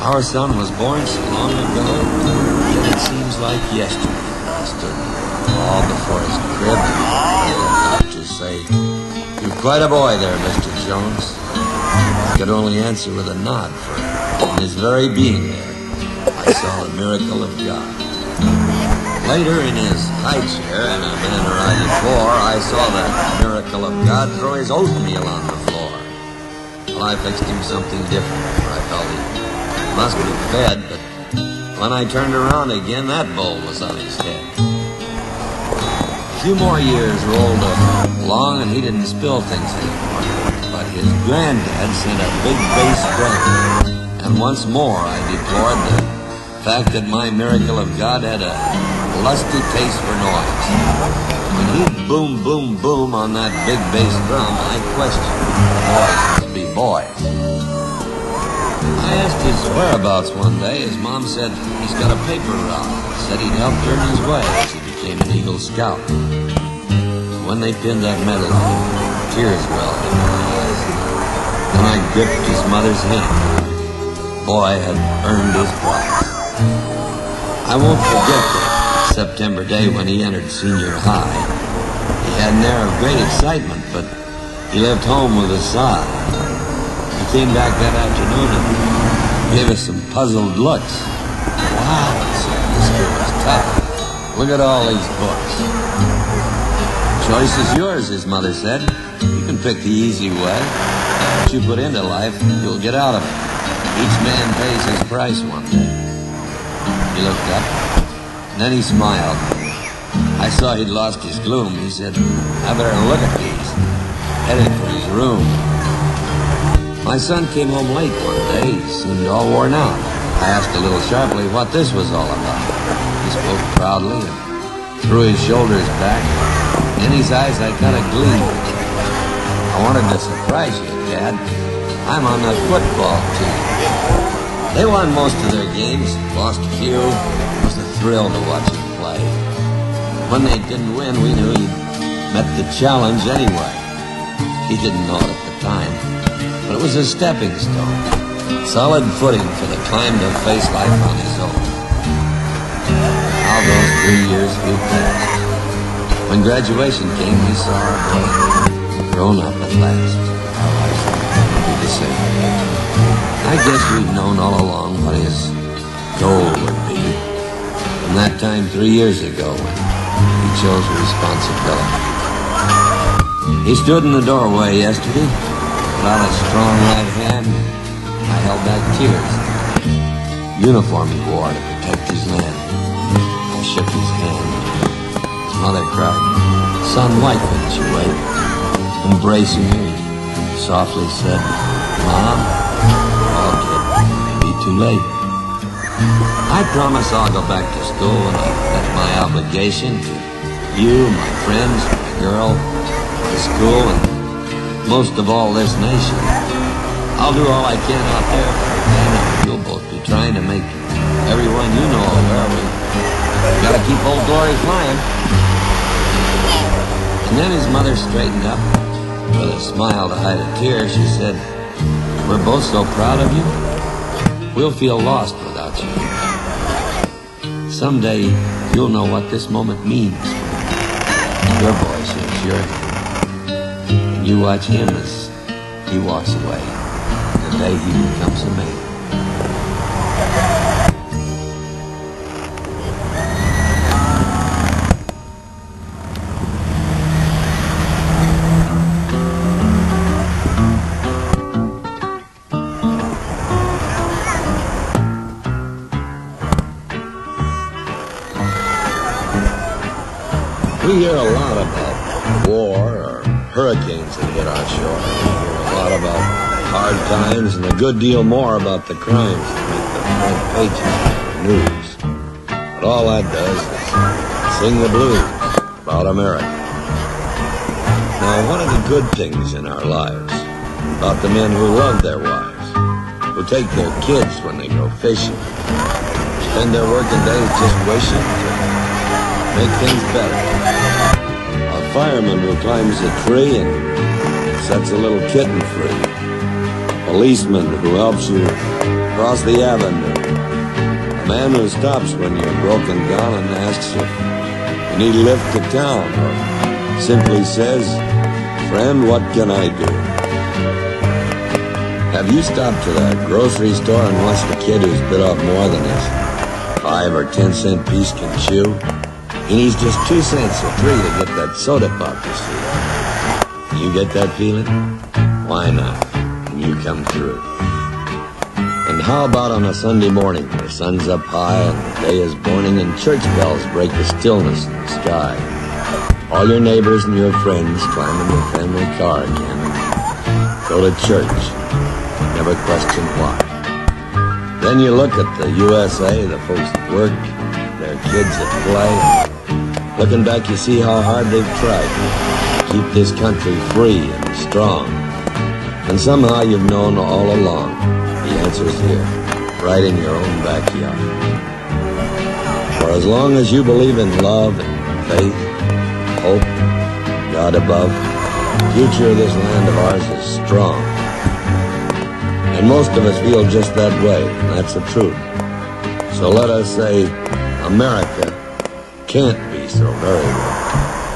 Our son was born so long ago that it seems like yesterday. I stood all before his crib and the doctors say, "You're quite a boy there, Mr. Jones." I could only answer with a nod, for in his very being there, I saw the miracle of God. Later, in his high chair in a man-riding floor, I saw the miracle of God throw his oatmeal on the floor. Well, I fixed him something different, for I felt he must be fed, but when I turned around again, that bowl was on his head. A few more years rolled along, and he didn't spill things anymore. But his granddad sent a big bass drum, and once more I deplored the fact that my miracle of God had a lusty taste for noise. When he'd boom, boom, boom on that big bass drum, I questioned. Boys must be boys. I asked his whereabouts one day. His mom said he's got a paper route. Said he'd helped earn his way as he became an Eagle Scout. When they pinned that medal on him, tears welled in my eyes. Then I gripped his mother's hand. Boy had earned his prize. I won't forget that September day when he entered senior high. He had an air of great excitement, but he left home with a sigh. He came back that afternoon and gave us some puzzled looks. "Wow," he said, "this kid was tough. Look at all these books." "Choice is yours," his mother said. "You can pick the easy way. What you put into life, you'll get out of it. Each man pays his price one day." He looked up, and then he smiled. I saw he'd lost his gloom. He said, "I better look at these." Headed for his room. My son came home late one day. He seemed all worn out. I asked a little sharply what this was all about. He spoke proudly and threw his shoulders back. In his eyes I caught a gleam. "I wanted to surprise you, Dad. I'm on the football team." They won most of their games, lost a few. It was a thrill to watch him play. When they didn't win, we knew he'd met the challenge anyway. He didn't know it at the time, but it was a stepping stone, solid footing for the climb to face life on his own. How those 3 years flew past. When graduation came, we saw our boy grown up at last. Our lives would be the same. I guess we'd known all along what his goal would be. From that time 3 years ago when he chose responsibility. He stood in the doorway yesterday. Without a strong right hand, I held back tears. Uniform he wore to protect his land. I shook his hand. His mother cried, "Son, why couldn't you wait?" Embracing me, softly said, "Mom, oh kid, maybe too late." I promise I'll go back to school when that's my obligation to you, my friends, my girl, the school, and most of all this nation. I'll do all I can out there, and you'll both be trying to make everyone you know aware we gotta keep Old Glory flying. And then his mother straightened up. With a smile to hide a tear, she said, "We're both so proud of you. We'll feel lost without you. Someday you'll know what this moment means. Your boy shakes your hand. And you watch him as he walks away, the day he becomes a man." We hear a lot about war or hurricanes that hit our shore. We hear a lot about hard times and a good deal more about the crimes that make the front pages of the news. But all that does is sing the blues about America. Now, one of the good things in our lives about the men who love their wives, who take their kids when they go fishing, spend their working days just wishing to make things better. A fireman who climbs a tree and sets a little kitten free. Policeman who helps you across the avenue. A man who stops when you're broken down and asks if you need a lift to town, or simply says, "Friend, what can I do?" Have you stopped to the grocery store and watched the kid who's bit off more than his 5 or 10 cent piece can chew? He needs just 2 cents or 3 to get that soda pop, you see. You get that feeling? Why not? You come through. And how about on a Sunday morning, the sun's up high and the day is morning and church bells break the stillness in the sky. All your neighbors and your friends climb in the family car again and go to church. Never question why. Then you look at the USA, the folks at work, their kids at play. Looking back, you see how hard they've tried to keep this country free and strong. And somehow you've known all along the answer's here, right in your own backyard. For as long as you believe in love and faith, hope, God above, the future of this land of ours is strong. And most of us feel just that way, and that's the truth. So let us say, America can't be so very wrong.